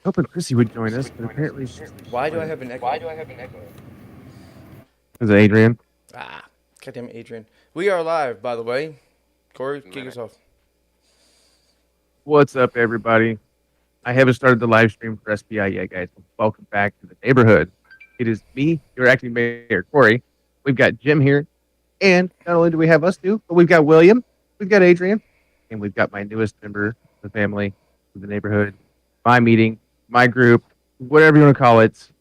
hoping Chrissy would join us, but apparently she's Why do I joining. have an echo? Is it Adrian? Ah, goddamn Adrian. We are live, by the way. Corey, kick us off. What's up, everybody? I haven't started the live stream for SPI yet, guys. Welcome back to the neighborhood. It is me, your acting mayor, Corey. We've got Jim here, and not only do we have us two, but we've got William, we've got Adrian, and we've got my newest member of the family, of the neighborhood, my meeting, my group, whatever you want to call it.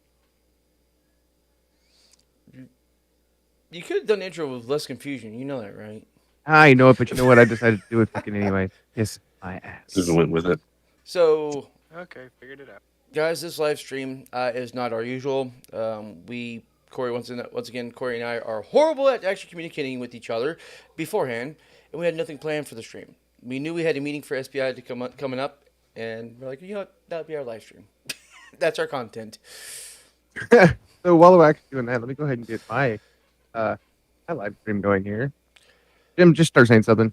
You could have done the intro with less confusion. You know that, right? I know it, but you know what? I decided to do it fucking anyway. Kiss my ass. Just went with it. So, Okay, figured it out. guys, this live stream is not our usual. Corey, once again, Corey and I are horrible at actually communicating with each other beforehand, and we had nothing planned for the stream. We knew we had a meeting for SPI to coming up, and we're like, you know what? That'll be our live stream. That's our content. So while we're actually doing that, let me go ahead and get my live stream going here. Jim, just start saying something.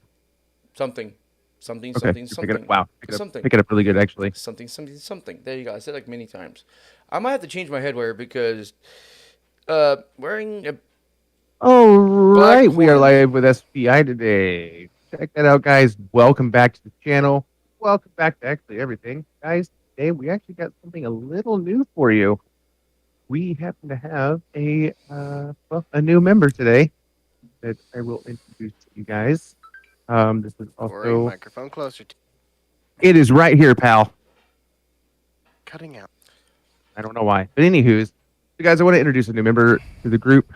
Something. Okay, Something. you're picking it, wow, Something. pick it up really good, actually. Something. There you go. I said it like many times. I might have to change my headwear because wearing a All right, we are horn. live with SPI today. Check that out, guys. Welcome back to the channel. Welcome back to actually everything, guys. Today we actually got something a little new for you. We happen to have a new member today that I will introduce to you guys. This is Corey, also microphone closer to it is right here, pal. cutting out. I don't know why, but anywho's, so guys, I want to introduce a new member to the group.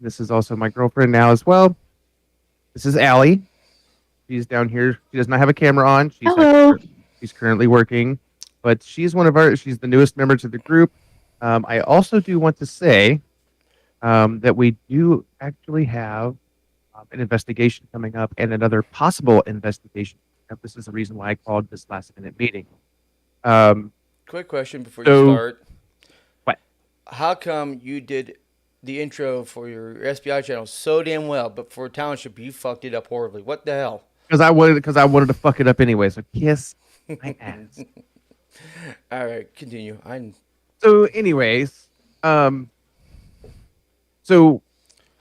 This is also my girlfriend now as well. This is Allie. She's down here. She does not have a camera on. Hello. She's currently working, but she's she's the newest member to the group. I also do want to say that we do actually have an investigation coming up and another possible investigation. This is the reason why I called this last minute meeting. Quick question before So- you start. What? How come you did the intro for your SBI channel so damn well, but for Township you fucked it up horribly? What the hell? Because I wanted to fuck it up anyway. So kiss my ass. All right, continue. So, anyways, so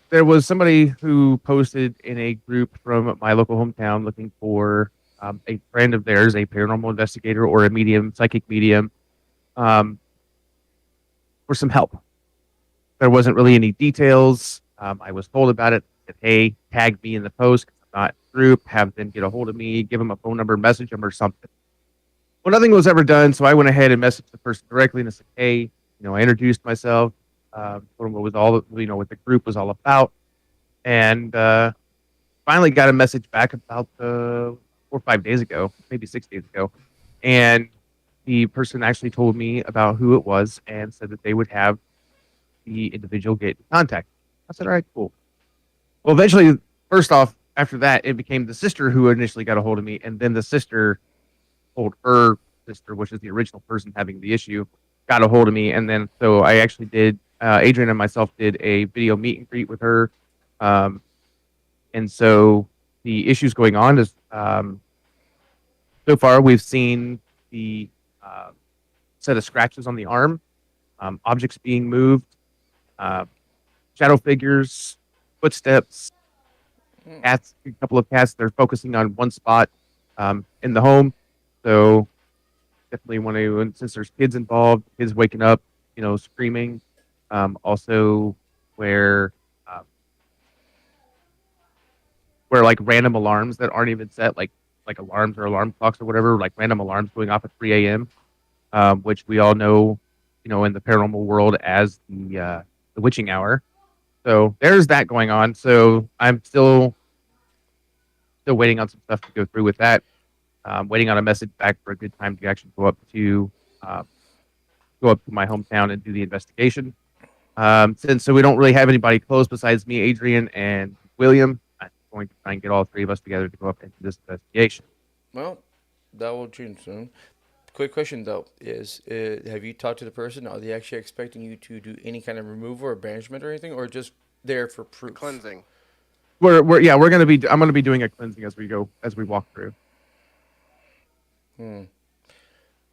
there was somebody who posted in a group from my local hometown looking for a friend of theirs, a paranormal investigator or a medium, psychic medium, for some help. There wasn't really any details. I was told about it. That, hey, tag me in the post. I'm not in the group. Have them get a hold of me. Give them a phone number, message them, or something. Well, nothing was ever done, so I went ahead and messaged the person directly and I said, hey, I introduced myself, told them what was all, what the group was all about, and finally got a message back about 4 or 5 days ago, maybe 6 days ago, and the person actually told me about who it was and said that they would have the individual get in contact. I said, all right, cool. Well, eventually, first off, after that, it became the sister who initially got a hold of me, and then the sister told her sister, which is the original person having the issue, got a hold of me. And then, so I actually did, Adrian and myself did a video meet and greet with her. And so the issues going on is, so far we've seen the set of scratches on the arm, objects being moved, shadow figures, footsteps, cats, a couple of cats. They're focusing on one spot in the home. So definitely want to, and since there's kids involved, kids waking up, screaming. Also where like random alarms that aren't even set, like alarms or alarm clocks or whatever, like random alarms going off at 3 a.m., which we all know, in the paranormal world as the witching hour. So there's that going on. So I'm still waiting on some stuff to go through with that. Waiting on a message back for a good time to actually go up to my hometown and do the investigation. So we don't really have anybody close besides me, Adrian, and William. I'm going to try and get all three of us together to go up into this investigation. Well, that will change soon. Quick question though is have you talked to the person? Are they actually expecting you to do any kind of removal or banishment or anything, or just there for proof? Cleansing. I'm gonna be doing a cleansing as we walk through.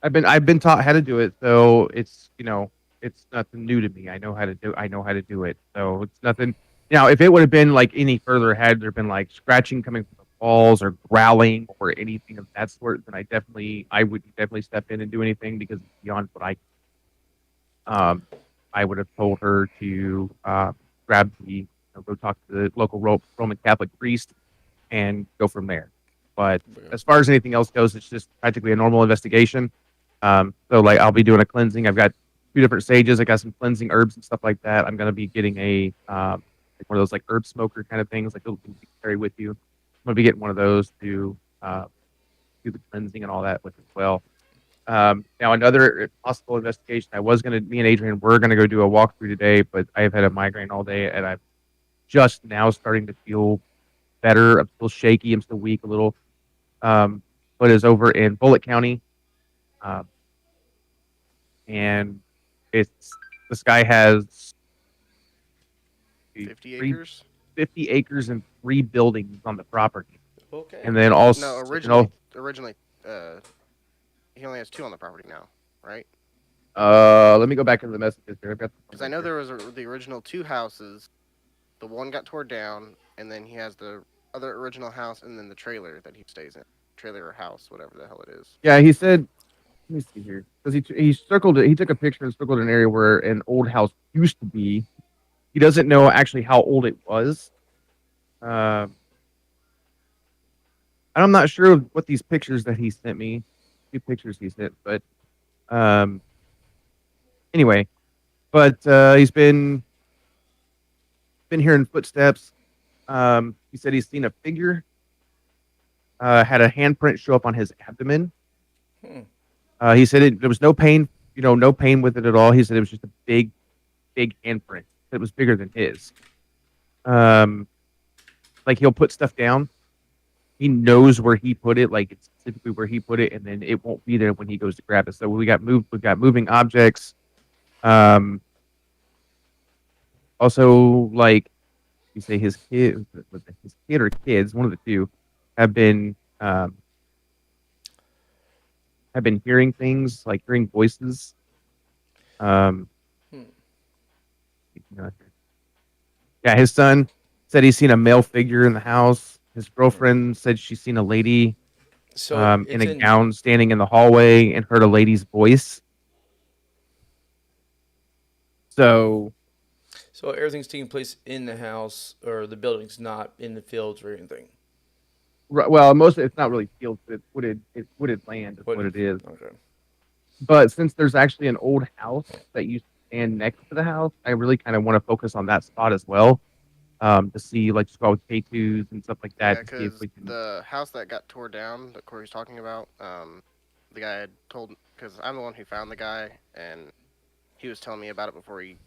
I've been taught how to do it, so it's nothing new to me. I know how to do it. So it's nothing. If it would have been like any further, had there been like scratching coming from the walls or growling or anything of that sort, then I would definitely step in and do anything because it's beyond what I would have told her to grab go talk to the local Roman Catholic priest and go from there. But as far as anything else goes, it's just practically a normal investigation. So like I'll be doing a cleansing. I've got two different sages. I got some cleansing herbs and stuff like that. I'm gonna be getting a like one of those like herb smoker kind of things, like little things you can carry with you. I'm gonna be getting one of those to do the cleansing and all that with as well. Now another possible investigation. Me and Adrian were gonna go do a walkthrough today, but I've had a migraine all day and I'm just now starting to feel better. I'm still shaky. I'm still weak a little. But is over in Bullitt County, um, and it's this guy has 50 three- acres? 50 acres and 3 buildings on the property, Okay. and then No, also originally, he only has 2 on the property now, right? let me go back into the messages here. I've got Because I know there was the original 2 houses. The one got tore down, and then he has the other original house, and then the trailer that he stays in. Trailer or house, whatever the hell it is. Yeah, he said. Let me see here because he circled it. He took a picture and circled an area where an old house used to be. He doesn't know actually how old it was. I'm not sure of what these pictures that he sent me, 2 pictures he sent, but um, anyway, but he's been hearing footsteps. He said he's seen a figure, had a handprint show up on his abdomen. Hmm. He said there was no pain, no pain with it at all. He said it was just a big, big handprint. It was bigger than his. Like he'll put stuff down. He knows where he put it, like it's specifically where he put it, and then it won't be there when he goes to grab it. So we got moving objects. Also, like you say, his kid or kids, one of the two, have been hearing things, like hearing voices. Um, yeah, his son said he's seen a male figure in the house. His girlfriend said she's seen a lady So in a gown standing in the hallway and heard a lady's voice. So everything's taking place in the house or the building's not in the fields or anything. well, most of it's not really fields, it's wooded land is what it is. Okay. But since there's actually an old house that used to stand next to the house, I really kind of want to focus on that spot as well. To see like just go with K2s and stuff like that. Yeah, To see if because we can. the house that got tore down that Corey's talking about, the guy had told, because I'm the one who found the guy, and he was telling me about it before he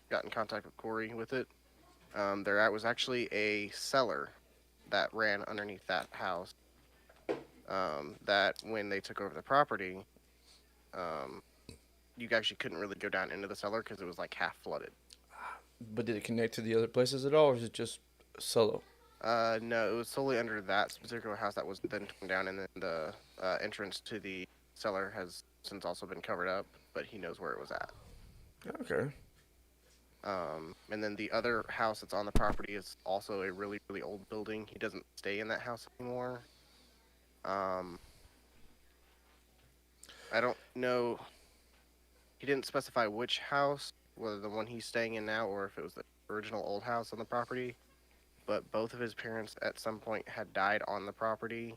got in contact with Corey with it. There was actually a cellar that ran underneath that house. That when they took over the property, you actually couldn't really go down into the cellar because it was like half flooded. But did it connect to the other places at all, or is it just solo? No, it was solely under that particular house that was then torn down, and then the entrance to the cellar has since also been covered up, but he knows where it was at. Okay. And then the other house that's on the property is also a really, really old building. He doesn't stay in that house anymore. I don't know. He didn't specify which house, whether the one he's staying in now or if it was the original old house on the property. But both of his parents at some point had died on the property.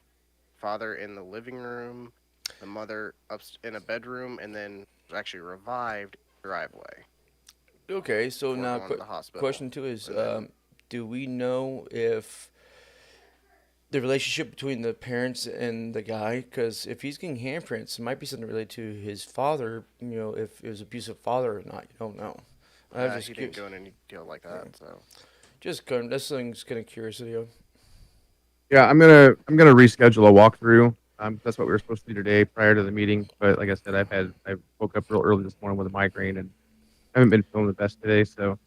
Father in the living room, the mother up in a bedroom, and then actually revived in the driveway. Okay, so before now going to the hospital. question 2 is, And then- do we know if the relationship between the parents and the guy, because if he's getting handprints, it might be something related to his father, if it was abusive father or not, you don't know. I was just he curious. didn't go in any deal like that, so. Just kind of, this thing's kind of curiosity. Yeah, I'm gonna reschedule a walkthrough. That's what we were supposed to do today prior to the meeting. But like I said, I woke up real early this morning with a migraine and haven't been feeling the best today. So,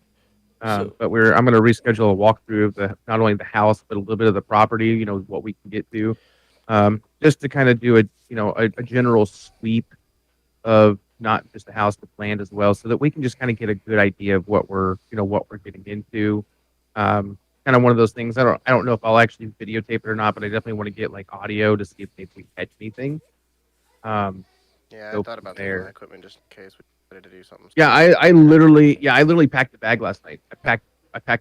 but I'm gonna reschedule a walkthrough of not only the house but a little bit of the property. What we can get to, just to kind of do a general sweep of not just the house but land as well, so that we can just kind of get a good idea of what we're getting into. Kind of one of those things. I don't know if I'll actually videotape it or not, but I definitely want to get like audio to see if maybe we catch anything. Um, Yeah, I go thought from about taking my there. equipment just in case we wanted to do something. Yeah, I literally packed the bag last night. I packed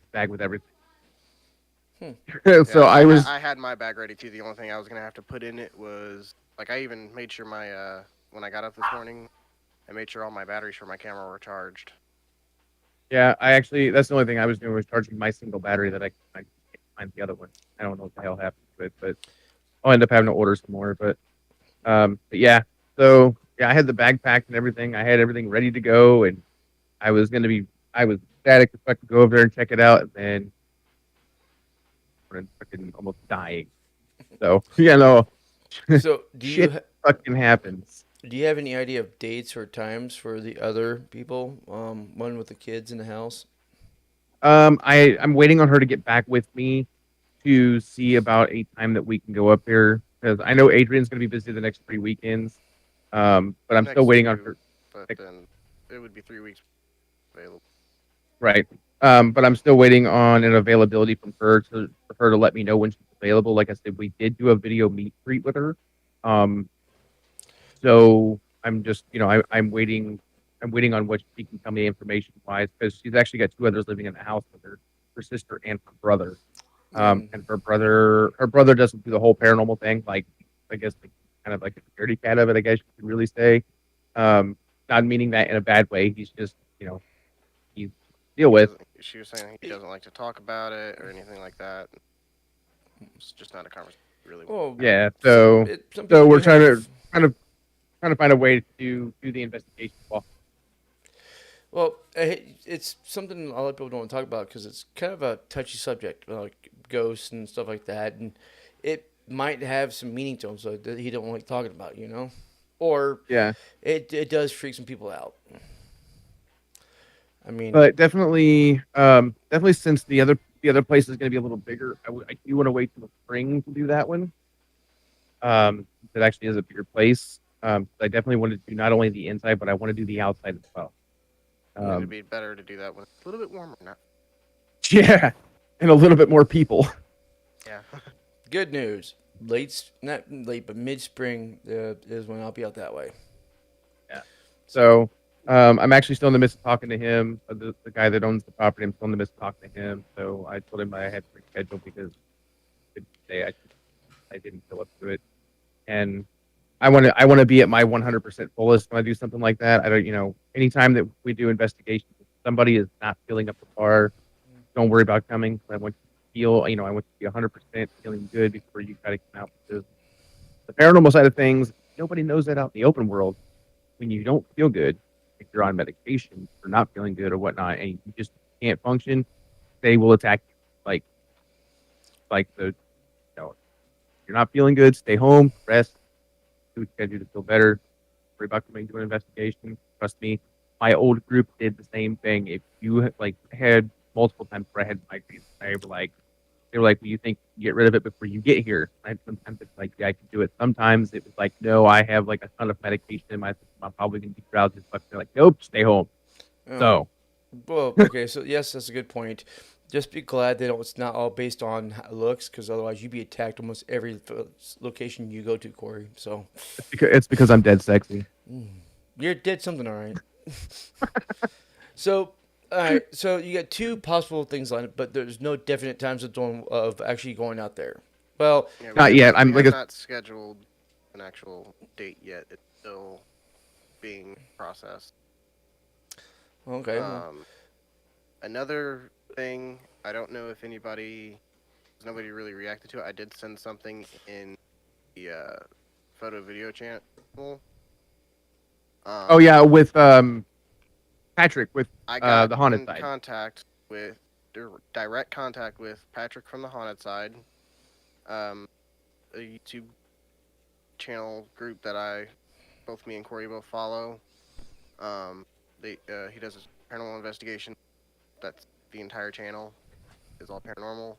the bag with everything. Hmm. So Yeah, I was I had my bag ready too. The only thing I was gonna have to put in it was like I even made sure my when I got up this morning, I made sure all my batteries for my camera were charged. yeah, I actually that's the only thing I was doing was charging my single battery that I can't find the other one. I don't know what the hell happened to it, but I'll end up having to order some more. But yeah, so yeah, I had the bag packed and everything. I had everything ready to go, and I was gonna be I was ecstatic if I could go over there and check it out, and then I'm fucking almost dying. So no, So shit fucking happens. do you have any idea of dates or times for the other people? One with the kids in the house. I'm waiting on her to get back with me to see about a time that we can go up there because I know Adrian's gonna be busy the next 3 weekends. But I'm still Next waiting on 2, her. but then it would be 3 weeks available. Right. But I'm still waiting on an availability from her for her to let me know when she's available. Like I said, we did do a video meet greet with her. Um, so I'm just, I'm waiting. I'm waiting on what she can tell me information wise because she's actually got two others living in the house with her sister and her brother. And And her brother doesn't do the whole paranormal thing. Like, I guess, like, kind of like a security cat of it. I guess you could really say. Not meaning that in a bad way. He's just, he's deal He with. doesn't. She was saying he doesn't like to talk about it or anything like that. It's just not a conversation we really want well, to have. Yeah. So some so people we're do trying to have. kind of trying to find a way to do the investigation. Well, Well, it's something a lot of people don't want to talk about because it's kind of a touchy subject, like ghosts and stuff like that, and it might have some meaning to him, so that he don't like talking about, or yeah. it does freak some people out. I mean, But definitely since the other place is going to be a little bigger, I do want to wait till the spring to do that one. That actually is a bigger place. I definitely want to do not only the inside, but I want to do the outside as well. And it'd Um, be better to do that when it's a little bit warmer. Not. yeah, and a little bit more people. Yeah. good news. Not late, but mid spring is when I'll be out that way. Yeah. So I'm actually still in the midst of talking to him, the guy that owns the property. I'm still in the midst of talking to him. So I told him I had to reschedule because today I didn't feel up to it, and I want to be at my 100% fullest when I do something like that. I don't, anytime that we do investigations, if somebody is not feeling up to par, don't worry about coming. I want you to feel, I want you to be 100% feeling good before you try to come out. Because the paranormal side of things, nobody knows that out in the open world. When you don't feel good, if you're on medication or not feeling good or whatnot, and you just can't function, they will attack you. Like you're not feeling good, stay home, rest, do what you gotta do to feel better. Worry about coming to an investigation. Trust me, my old group did the same thing. If you had multiple times where I had migraines, they were like, "Well, you think you get rid of it before you get here?" And sometimes it's like, "Yeah, I can do it." Sometimes it was like, "No, I have like a ton of medication in my system. I'm probably gonna be drowsy." But they're like, "Nope, stay home." Um, So well, okay, so yes, that's a good point. Just be glad that it's not all based on looks, because otherwise you'd be attacked almost every location you go to, Corey. So it's because I'm dead sexy. you did something all right. So, all right. So you got two possible things on it, but there's no definite times of actually going out there. Well, Yeah. Not yet. We I'm like have a not scheduled an actual date yet. It's still being processed. okay. Well, Um, Another thing, I don't know if nobody really reacted to it. I did send something in the photo video channel. oh Um, yeah, with Patrick with I got the haunted in side. contact with direct contact with Patrick from the Haunted Side, um, a YouTube channel group that both me and Corey both follow. Um, he does a paranormal investigation. That's the entire channel is all paranormal.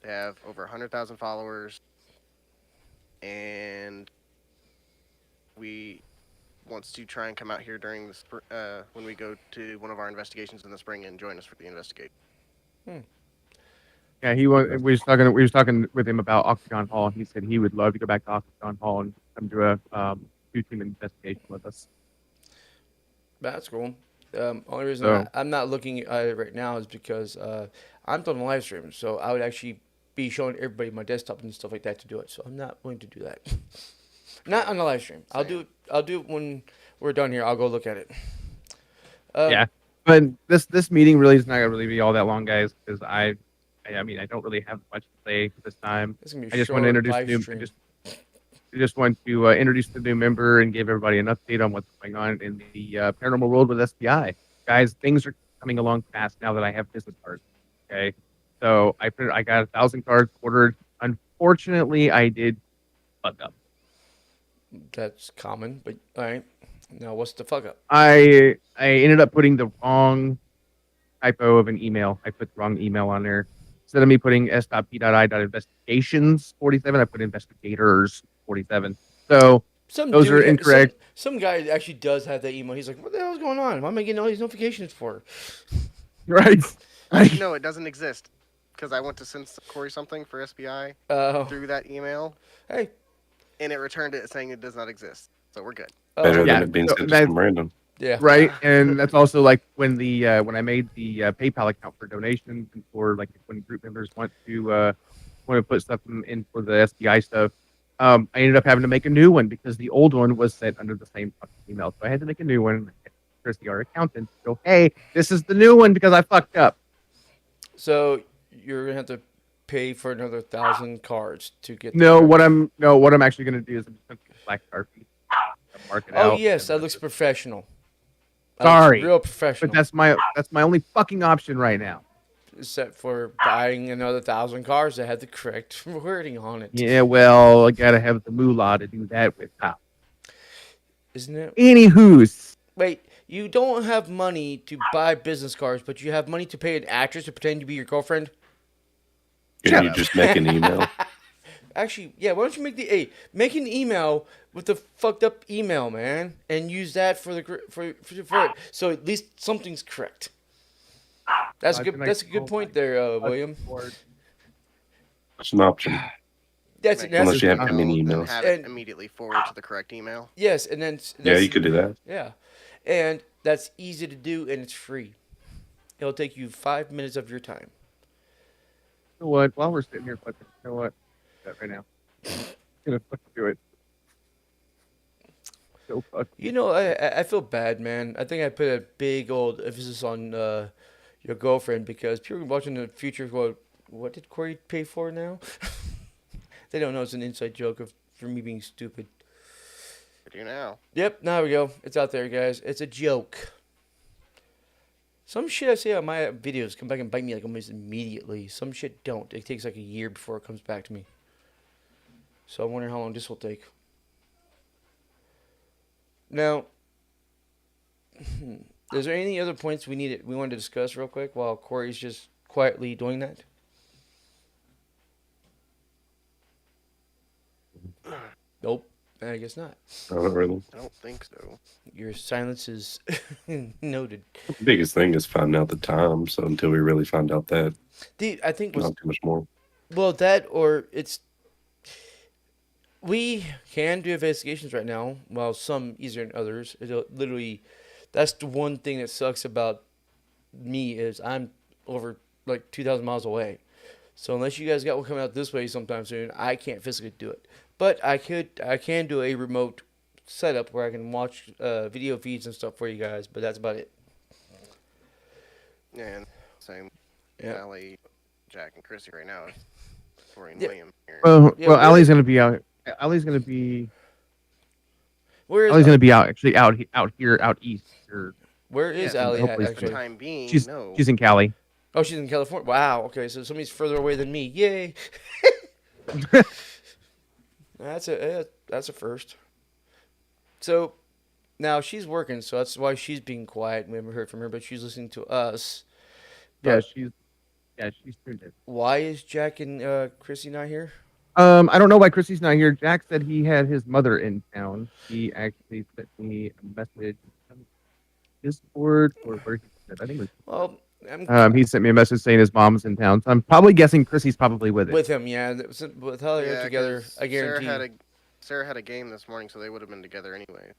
They have over 100,000 followers, and we wants to try and come out here during the when we go to one of our investigations in the spring and join us for the investigation. Yeah, he was. We was talking with him about Octagon Hall. He said he would love to go back to Octagon Hall and come do a 2-team investigation with us. That's cool. Only reason So- I'm not looking at it right now is because I'm doing live stream, so I would actually be showing everybody my desktop and stuff like that to do it. So I'm not going to do that. Not on the live stream. I'll do it when we're done here. I'll go look at it. Yeah, but this meeting really is not gonna really be all that long, guys, because I mean I don't really have much to say this time. It's gonna be a I just want to short introduce live the new. stream. I just want to introduce the new member and give everybody an update on what's going on in the paranormal world with SPI. Guys, things are coming along fast now that I have business cards. Okay, so I got 1,000 cards ordered. Unfortunately, I did fuck up. That's common, but all right. Now, what's the fuck up? I ended up putting the wrong typo of an email. I put the wrong email on there. Instead of me putting s.p.i.investigations 47, I put investigators 47. So Some Those are incorrect. Some guy actually does have that email. He's like, "What the hell is going on? Why am I getting all these notifications for?" right. No, it doesn't exist because I went to send Corey something for SBI Oh, through that email, hey. and it returned it saying it does not exist. So we're good. Better Yeah, than it being so sent to that- some random. Yeah. Right, and that's also like when when I made the PayPal account for donations and for like when group members want to put stuff in for the SDI stuff. I ended up having to make a new one because the old one was sent under the same fucking email, so I had to make a new one. Christy, our accountant, go, hey, this is the new one because I fucked up. So you're gonna have to pay for another 1,000 cards to get. No, what I'm actually gonna do is I'm just gonna do a black card fee. Mark it Oh out, yes, and that looks professional. That Sorry, looks real professional. But that's my only fucking option right now. Except for buying another 1,000 cards that have the correct wording on it. Yeah, well, I gotta have the moolah to do that with. Isn't it? Anywho's. Wait, you don't have money to buy business cards, but you have money to pay an actress to pretend to be your girlfriend? Can you just make an email? Actually, yeah, why don't you make an email with the fucked up email, man, and use that for it, so at least something's correct. That's a good point there, William. That's an option. That's Unless you have too many And emails. have it And- immediately forward to the correct email. yes, and then Yeah, you could do that. Yeah, and that's easy to do, and it's free. It'll take you 5 minutes of your time. You know what? While we're sitting here, fucking, you know what? Do that right now. I'm gonna fucking do it. So fucking. You know, I feel bad, man. I think I put a big old emphasis on your girlfriend because people watching the future go, what did Corey pay for now? They don't know it's an inside joke for me being stupid. I do now. Yep, now we go. It's out there, guys. It's a joke. Some shit I say on my videos come back and bite me like almost immediately. Some shit don't. It takes like a year before it comes back to me. So I'm wondering how long this will take. Now, is there any other points we wanted to discuss real quick while Corey's just quietly doing that? Nope. I guess not. Not really. I don't think so. Your silence is noted. The biggest thing is finding out the time. So until we really find out that, I think was not too much more. well that or it's we can do investigations right now, while some easier than others. It'll literally, that's the one thing that sucks about me is I'm over like 2,000 miles away. So unless you guys got one coming out this way sometime soon, I can't physically do it. But I can do a remote setup where I can watch video feeds and stuff for you guys. But that's about it. And same. Yeah. Allie, Jack, and Chrissy right now. Corey and Yeah. William here. Well, Yeah, well, really- Allie's gonna be out. Allie's gonna be. Where is Allie's gonna be out here, out east. Or, where is Yeah, Allie at, hopefully For the actually? time being, she's no. she's in Cali. Oh, she's in California. Wow. Okay, so somebody's further away than me. Yay. That's a first. So now she's working, so that's why she's being quiet. We haven't heard from her, but she's listening to us. Yeah, But she's tuned in. why is Jack and Chrissy not here? I don't know why Chrissy's not here. Jack said he had his mother in town. He actually sent me a message on Discord or where he said. I think it Well, was. I'm He sent me a message saying his mom's in town. So I'm probably guessing Chrissy's probably with it. with him. Yeah, with how they're together, 'cause I guarantee. Sarah had a game this morning, so they would have been together anyway.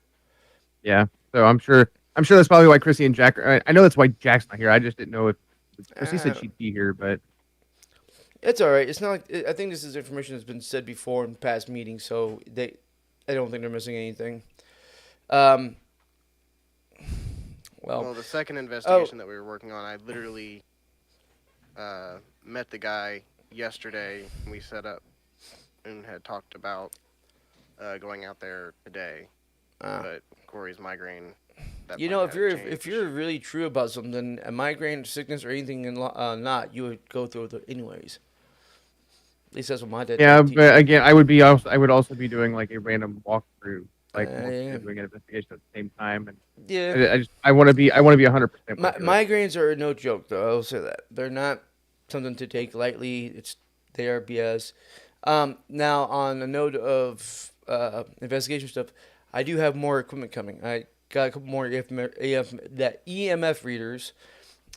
Yeah. So I'm sure that's probably why Chrissy and Jack. I know that's why Jack's not here. I just didn't know if Chrissy said she'd be here, but It's all right. It's not like I think this is information that's been said before in past meetings, so I don't think they're missing anything. Um, Well, the second investigation that we were working on, I literally met the guy yesterday. And we set up and had talked about going out there today. But Corey's migraine. you know, if you're really true about something, a migraine, sickness, or anything not, you would go through it anyways. At least that's what my dad. yeah. did. But again, I would also be doing like a random walkthrough, like Yeah. doing an investigation at the same time. And Yeah. I want to be 100%. Migraines are no joke, though. I will say that they're not something to take lightly. They are BS. Now, on the note of investigation stuff, I do have more equipment coming. I got a couple more EMF readers,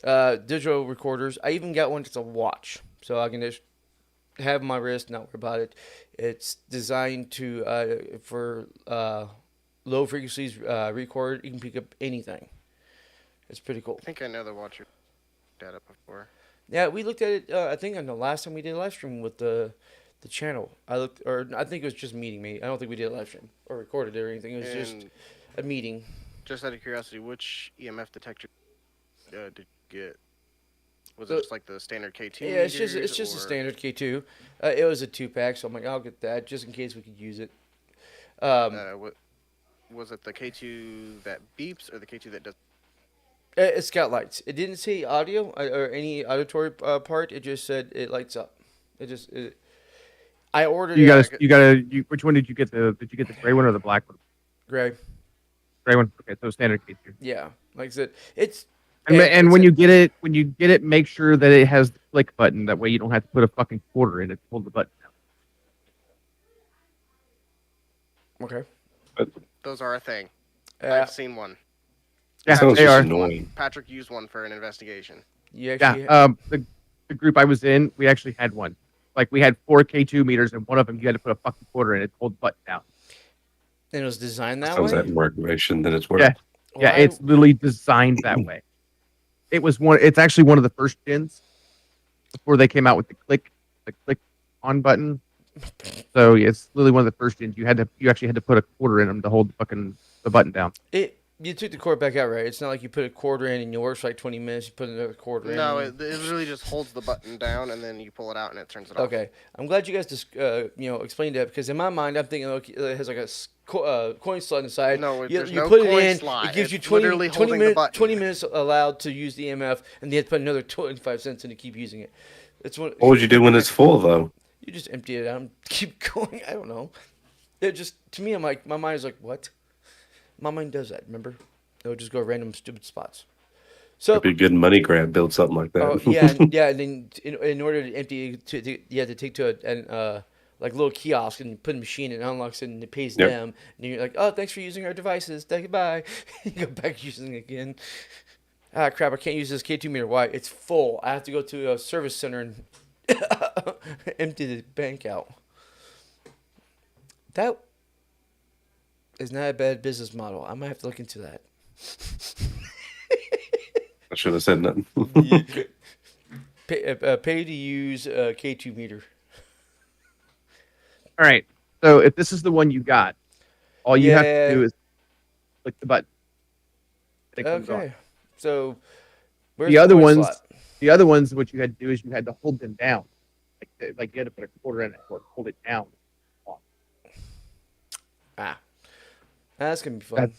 digital recorders. I even got one that's a watch, so I can just have on my wrist, not worry about it. It's designed to for low frequencies record. You can pick up anything. It's pretty cool. I think I know the watcher data before. Yeah, we looked at it. I think on the last time we did a live stream with the channel. I think it was just meeting me. I don't think we did a live stream or recorded it or anything. It was just a meeting. Just out of curiosity, which EMF detector did you get? Was it just like the standard K2? Yeah, it's just a standard K2. It was a 2-pack, so I'm like, I'll get that just in case we could use it. What was it? The K2 that beeps or the K2 that does? It's got lights. It didn't say audio or any auditory part. It just said it lights up. I ordered it. Which one did you get? Did you get the gray one or the black one? Gray. Gray one. Okay, so standard K2. Yeah, like I said, it's. And when you get it, make sure that it has the click button. That way you don't have to put a fucking quarter in it to hold the button down. Okay. Those are a thing. Yeah. I've seen one. Yeah, Sounds they just are. annoying. Patrick used one for an investigation. Yeah. The group I was in, we actually had one. Like we had 4 K2 meters, and one of them you had to put a fucking quarter in it to hold the button down. And it was designed that Sounds way. like more information than it's worth. Yeah. Yeah, it's literally designed that way. It's actually one of the first gens before they came out with the click on button. So yeah, it's literally one of the first gens. You actually had to put a quarter in them to hold the button down. You took the cord back out, right? It's not like you put a quarter in and you work for like 20 minutes. You put another quarter in. No, it really just holds the button down and then you pull it out and it turns it off. Okay, I'm glad you guys explained that because in my mind I'm thinking it has like a coin slot inside. No, you there's no put it coin in. slot. It gives you It's 20 literally holding the minutes. button. 20 minutes allowed to use the EMF, and then you have to put another 25 cents in to keep using it. What would you do when it's full, though? You just empty it out and keep going. I don't know. It just to me, I'm like my mind is like what? My mind does that. Remember? It would just go random stupid spots. So It'd be a good money grab, build something like that. oh yeah. And then in order to empty, you have to take to a like little kiosk and put a machine and it unlocks it and it pays Yep. them. And you're like, oh, thanks for using our devices. Thank you, bye. You go back using it again. Ah, crap! I can't use this K2 meter. Why? It's full. I have to go to a service center and empty the bank out. That is not a bad business model. I might have to look into that. I should have said nothing. Pay to use K2 meter. All right. So if this is the one you got, all you have to do is click the button. It comes on. Okay. So where's The other coin ones, slot? what you had to do is you had to hold them down, like you had to put a quarter in it or hold it down. That's gonna be fun.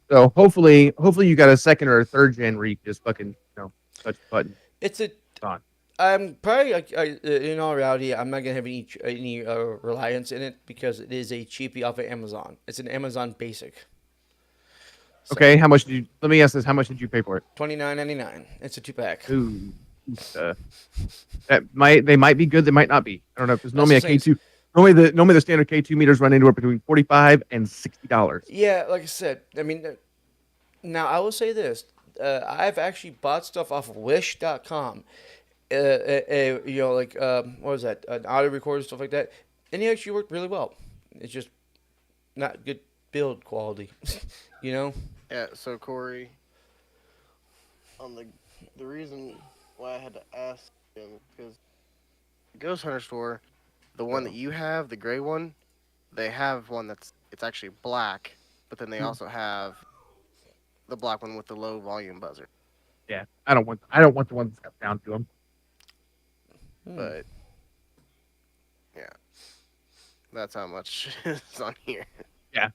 So hopefully you got a second or a third gen where you can just fucking touch the button. It's a. On. I'm probably in all reality, I'm not gonna have any reliance in it because it is a cheapie off of Amazon. It's an Amazon Basic. So, Okay, how much did you? Let me ask this: how much did you pay for it? $29.99. It's a 2-pack. Ooh, They might be good, they might not be. I don't know, because normally a That's the thing. K2 normally the standard K2 meters run anywhere between $45 and $60. Yeah, like I said, I mean, now I will say this: I've actually bought stuff off of Wish.com. What was that? An audio recorder, stuff like that, and it actually worked really well. It's just not good build quality, you know. Yeah. So Corey, on the reason why I had to ask him because the Ghost Hunter store, the one that you have, the gray one, they have one it's actually black, but then they also have the black one with the low volume buzzer. Yeah, I don't want the one that's got sound to them. But yeah, that's how much is on here. Yeah,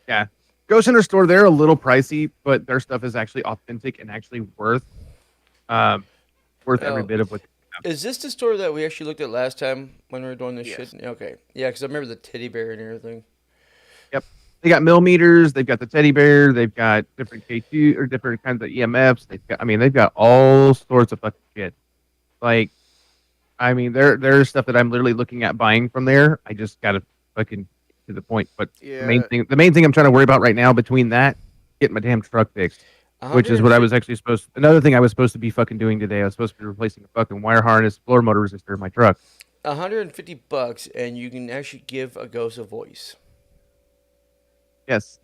yeah. Ghost Hunter store, they're a little pricey, but their stuff is actually authentic and actually worth every bit of what. Is this the store that we actually looked at last time when we were doing this Yes. shit? Okay, yeah, because I remember the teddy bear and everything. Yep, they got millimeters. They've got the teddy bear. They've got different K2 or different kinds of EMFs. They've got all sorts of fucking shit. Like, I mean, there's stuff that I'm literally looking at buying from there. I just gotta fucking to the point. But Yeah. the main thing I'm trying to worry about right now between that, getting my damn truck fixed, which is what I was actually another thing I was supposed to be fucking doing today. I was supposed to be replacing a fucking wire harness, floor motor resistor in my truck. $150, and you can actually give a ghost a voice. Yes.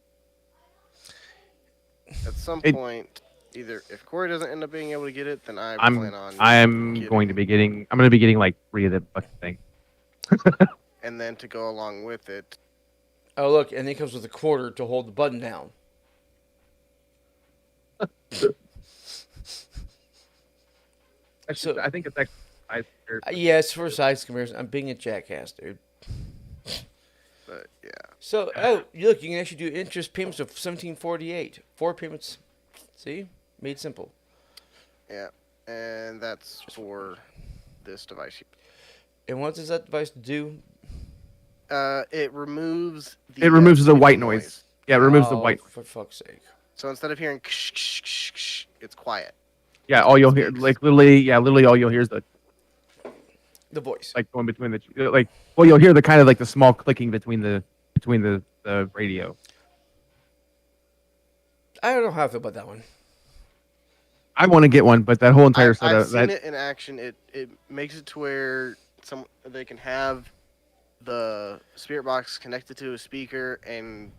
At some It- point, either if Corey doesn't end up being able to get it, then I I'm plan on. I'm getting going to be getting like 3 of the fucking thing. And then to go along with it, Oh, look, and it comes with a quarter to hold the button down. So- I think it's actually Yeah, it's for size comparison. I'm being a jackass, dude. but yeah. So, oh, look, you can actually do interest payments of $17.48. 4 payments. See? Made simple. Yeah, and that's for this device. And what does that device do? It removes the white noise. Yeah, it removes the Oh, white. For fuck's sake. So instead of hearing ksh, ksh, ksh, ksh, it's quiet. Yeah, all you'll hear, Speaks. like literally all you'll hear is the The voice. like going between the like. Well, you'll hear the kind of like the small clicking between the radio. I don't know how I feel about that one. I want to get one, but that whole entire I've setup. seen it in action. It makes it to where they can have the spirit box connected to a speaker and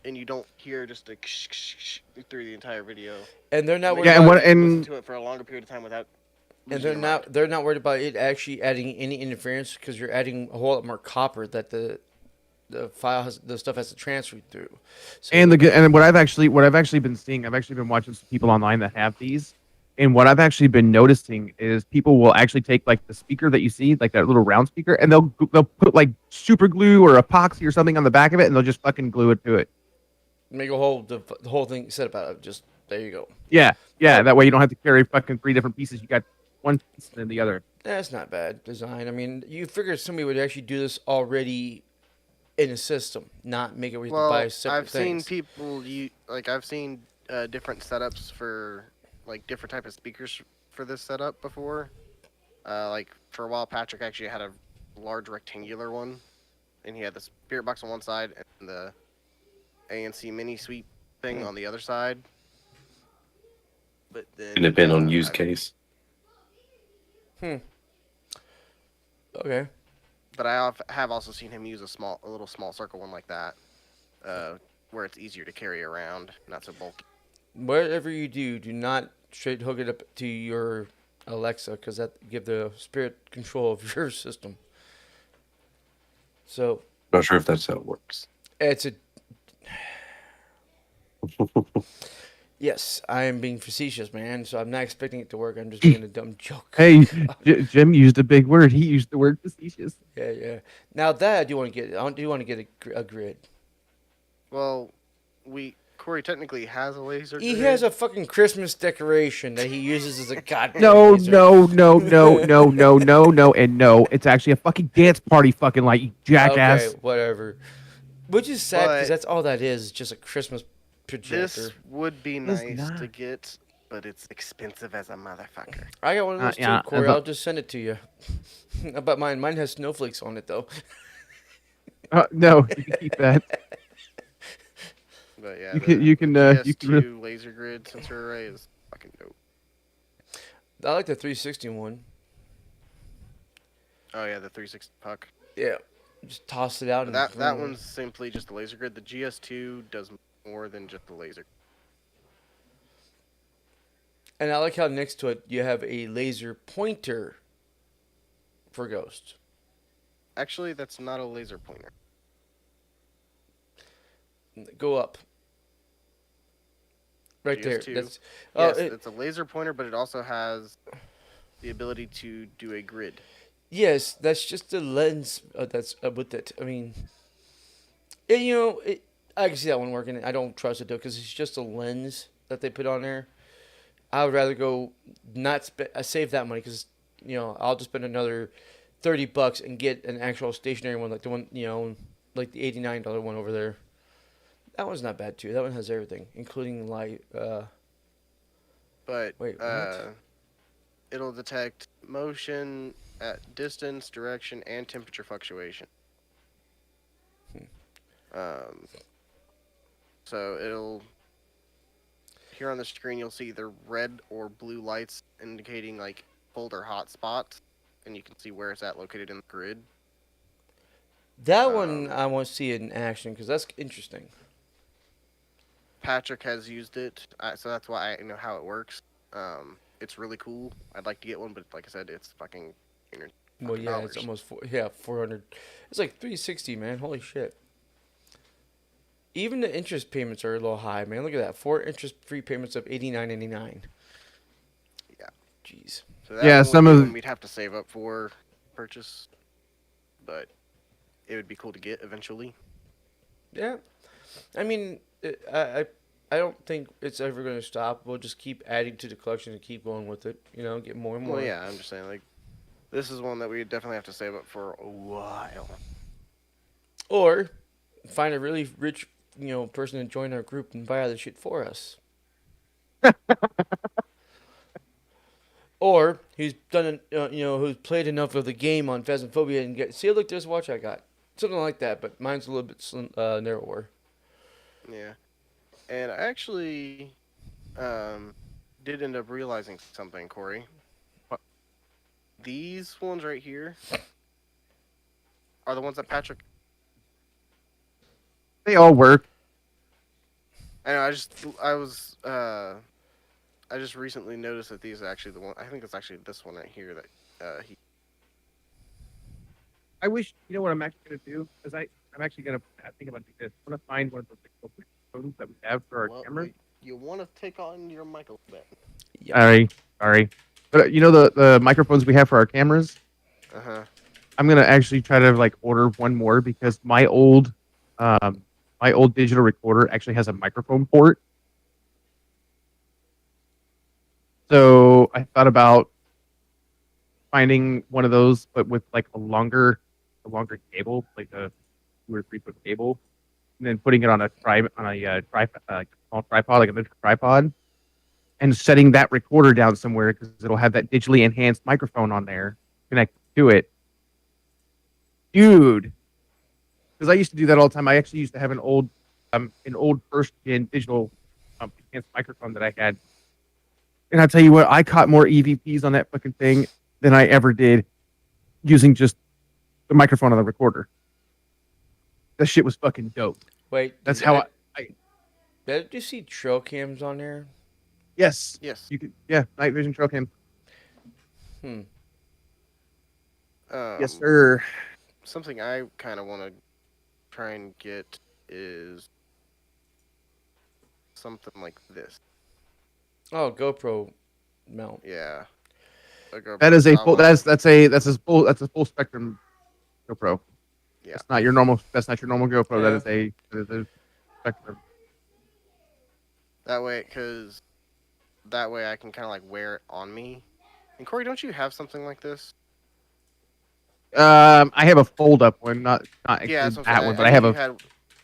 you don't hear just a ksh, ksh, ksh through the entire video. And they're not worried Yeah, and about what Listen and to it for a longer period of time without. and losing your mind. they're not worried about it actually adding any interference because you're adding a whole lot more copper that the stuff has to transfer through. So and what I've actually been seeing, I've actually been watching some people online that have these, and what I've actually been noticing is people will actually take like the speaker that you see, like that little round speaker, and they'll put like super glue or epoxy or something on the back of it, and they'll just fucking glue it to it. make the whole thing set about it. Just there you go. Yeah. That way you don't have to carry fucking 3 different pieces. You got one piece and then the other. That's not bad design. I mean, you figure somebody would actually do this already in a system, not make it where you have to buy Well, separate I've things. seen people I've seen different setups for like different type of speakers for this setup before. Like for a while, Patrick actually had a large rectangular one, and he had the spirit box on one side and the ANC mini suite thing on the other side. But then Can depend on use case. Okay. But I have also seen him use a little small circle one like that, where it's easier to carry around, not so bulky. Whatever you do, do not straight hook it up to your Alexa because that give the spirit control of your system. So Not sure if that's how it works. it's a yes. I am being facetious, man. So I'm not expecting it to work. I'm just being a dumb joke. Hey, Jim used a big word. He used the word facetious. Yeah. Now that I do want to get. I do want to get a grid. Well, Corey technically has a laser. He grid. has a fucking Christmas decoration that he uses as a goddamn No, laser. no, and no. It's actually a fucking dance party fucking light, you jackass. Okay, whatever. Which is sad because But- that's all that is just a Christmas projector. This would be It's nice not. to get but it's expensive as a motherfucker. I got one of those yeah, too, Corey. but- I'll just send it to you. But mine has snowflakes on it though. No, you can keep that. But yeah, You can PS2 laser grid sensor array is fucking dope. I like the 360 one. Oh yeah, the 360 puck. Yeah, just toss it out. But that one's simply just the laser grid. The GS2 does more than just the laser. And I like how next to it you have a laser pointer for Ghost. Actually, that's not a laser pointer. Go up. Right there. GS2. That's Yes, it, it's a laser pointer, but it also has the ability to do a grid. yes, that's just the lens that's with it. I mean, I can see that one working. I don't trust it though because it's just a lens that they put on there. I would rather go not save that money because I'll just spend another $30 and get an actual stationary one like the one like the $89 one over there. That one's not bad too. That one has everything, including light. But Wait, what? it'll detect motion at distance, direction, and temperature fluctuation. So it'll here on the screen you'll see either red or blue lights indicating like cold or hot spots, and you can see where it's at located in the grid. That one I want to see it in action because that's interesting. Patrick has used it, so that's why I know how it works. It's really cool. I'd like to get one, but like I said, it's fucking. Well, yeah, it's almost 400. It's like 360, man. Holy shit. Even the interest payments are a little high, man. Look at that. 4 interest-free payments of $89.99. Yeah. Jeez. So that Yeah, one some would be of- one we'd have to save up for purchase, but it would be cool to get eventually. Yeah. I mean, I don't think it's ever going to stop. We'll just keep adding to the collection and keep going with it. Get more and more. Well, yeah, I'm just saying, like, this is one that we definitely have to save up for a while. Or find a really rich, person to join our group and buy all the shit for us. Or who's done, who's played enough of the game on Phasmophobia and see, look, this watch I got. Something like that, but mine's a little bit narrower. Yeah. And I actually did end up realizing something, Corey. These ones right here are the ones that Patrick. They all work. I know. I just recently noticed that these are actually the one. I think it's actually this one right here that he. I wish what I'm actually gonna do is I'm actually gonna think about this. I'm gonna find one of those phones that we have for our camera. You want to take on your mic a little bit. Sorry. But the microphones we have for our cameras. Uh huh. I'm gonna actually try to like order one more because my old digital recorder actually has a microphone port. So I thought about finding one of those, but with like a longer cable, like a 2 or 3 foot cable, and then putting it on a tripod, small tripod, like a miniature tripod, and setting that recorder down somewhere because it'll have that digitally enhanced microphone on there connected to it. Dude, because I used to do that all the time. I actually used to have an old first gen digital enhanced microphone that I had. And I tell you what, I caught more EVPs on that fucking thing than I ever did using just the microphone on the recorder. That shit was fucking dope. Wait. That's how Did you see trail cams on there? Yes. Yes. You could. Yeah. Night vision trail cam. Yes, sir. Something I kind of want to try and get is something like this. Oh, GoPro mount. Yeah. That is a GoPro full. top That's a full spectrum GoPro. Yeah. That's not your normal. That's not your normal GoPro. Yeah. That is a spectrum. That way I can kind of like wear it on me. And Corey, don't you have something like this? I have a fold up one, not Yeah, exactly that one, but I have a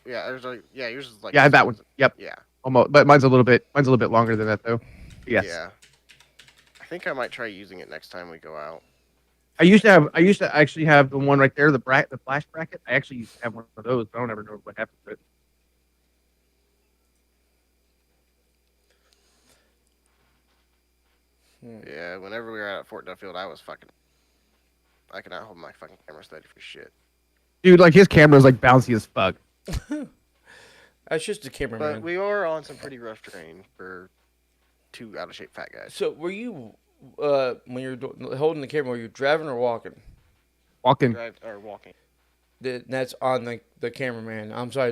yeah, there's like yours is like yeah, I have that one. Yep, Yeah. almost, but mine's a little bit longer than that though. Yes. Yeah. I think I might try using it next time we go out. I used to actually have the one right there, the flash bracket. I actually used to have one of those, but I don't ever know what happened to it. Yeah, whenever we were out at Fort Duffield, I could not hold my fucking camera steady for shit. Dude, like his camera's like bouncy as fuck. That's just a But cameraman. we are on some pretty rough terrain for two out of shape fat guys. So were you when you're holding the camera? Were you driving or walking? Walking. Drive or walking. That's on the cameraman. I'm sorry.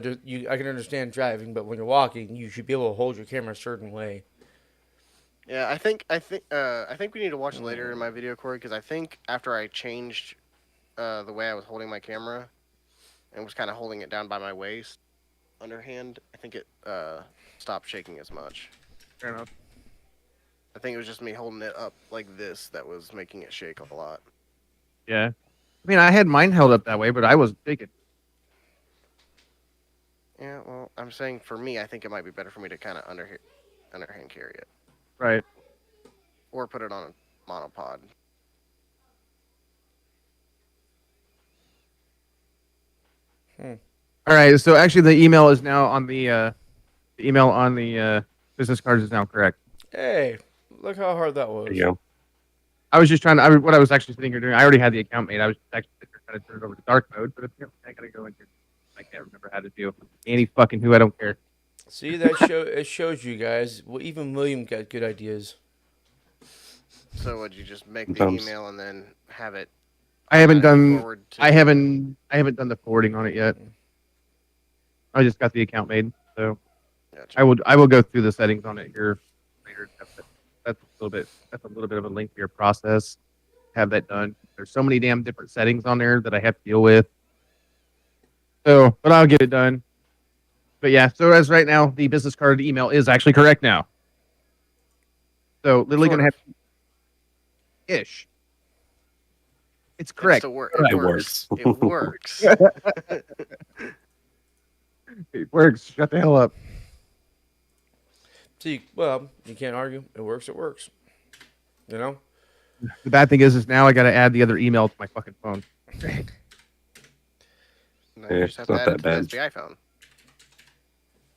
I can understand driving, but when you're walking, you should be able to hold your camera a certain way. Yeah, I think we need to watch later in my video, Corey, because I think after I changed the way I was holding my camera and was kind of holding it down by my waist, underhand, I think it stopped shaking as much. Fair enough. I think it was just me holding it up like this that was making it shake a lot. Yeah. I mean, I had mine held up that way, but I was shaking. Yeah, well, I'm saying for me, I think it might be better for me to kind of underhand carry it. Right. Or put it on a monopod. All right. So actually, the email is now on the email on the business cards is now correct. Hey, look how hard that was. There you go. I was just trying to. What I was actually sitting here doing. I already had the account made. I was actually trying to turn it over to dark mode, but apparently I gotta go in here. I can't remember how to do. Any fucking who. I don't care. See, it shows you guys. Well, even William got good ideas. So would you just make the Sometimes. email and then have it? I haven't done. forward to- I haven't done the forwarding on it yet. I just got the account made, so Gotcha. I will go through the settings on it here later. That's a little bit of a lengthier process. Have that done. There's so many damn different settings on there that I have to deal with. So, but I'll get it done. But yeah, so as right now, the business card email is actually correct now. So literally Sort gonna of. have ish. It's correct. It It works. works. It works. It works. Shut the hell up. See, well, you can't argue. It works. It works. You know. The bad thing is now I got to add the other email to my fucking phone. No, Yeah, you just have it's to not add that it to bad. the iPhone.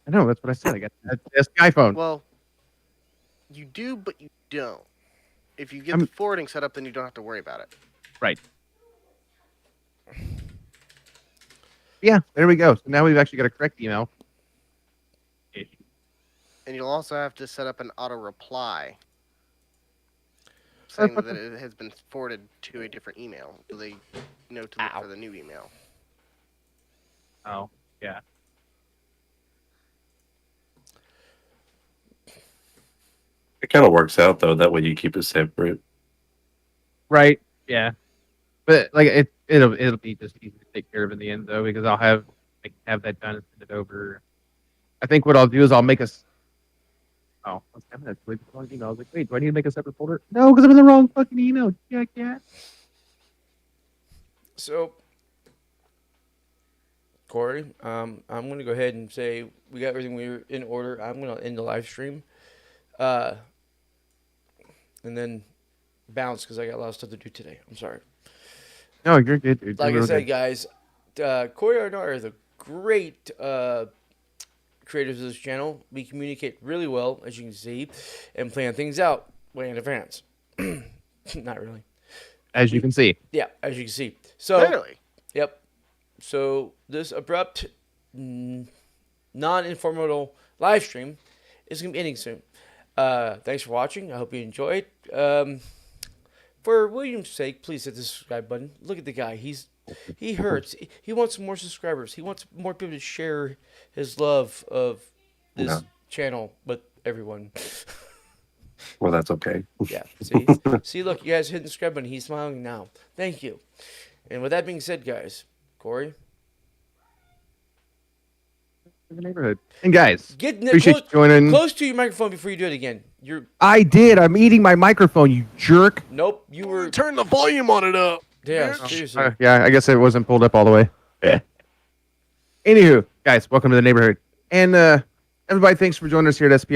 I know that's what I said. I got the iPhone. Well, you do, but you don't. If you get I'm- the forwarding set up, then you don't have to worry about it. Right. Yeah, there we go. So now we've actually got a correct email. And you'll also have to set up an auto reply That's saying what that it has been forwarded to a different email, so they know to look Ow. for the new email. Oh, yeah. It kind of works out though. That way you keep it separate. Right. Yeah. But like it'll be just easy to take care of in the end though, because I'll have that done and send it over. I think what I'll do is I'll make us. Oh, I'm gonna delete the wrong email. I was like, wait, do I need to make a separate folder? No, because I'm in the wrong fucking email. Yeah. So, Corey, I'm going to go ahead and say we got everything we're in order. I'm going to end the live stream, and then bounce because I got a lot of stuff to do today. I'm sorry. No, you're good, dude. Like You're I real said, good. guys, Corey Arnott are the great creators of this channel. We communicate really well, as you can see, and plan things out way in advance. Not really. As you can see. Yeah, as you can see. So. Clearly. Yep. So this abrupt, non-informal live stream is going to be ending soon. Thanks for watching. I hope you enjoyed. For William's sake, please hit the subscribe button. Look at the guy. He hurts. He wants more subscribers. He wants more people to share his love of this No. channel with everyone. Well, that's okay. Yeah. See, look, you guys hitting the subscribe button. He's smiling now. Thank you. And with that being said, guys, Corey, In the neighborhood. And guys, get appreciate you joining. close to your microphone before you do it again. I did. I'm eating my microphone, you jerk. Nope, you were. Turn the volume on it up. Yeah, seriously. Yeah, I guess it wasn't pulled up all the way. Yeah. Anywho, guys, welcome to the neighborhood. And everybody, thanks for joining us here at SPI.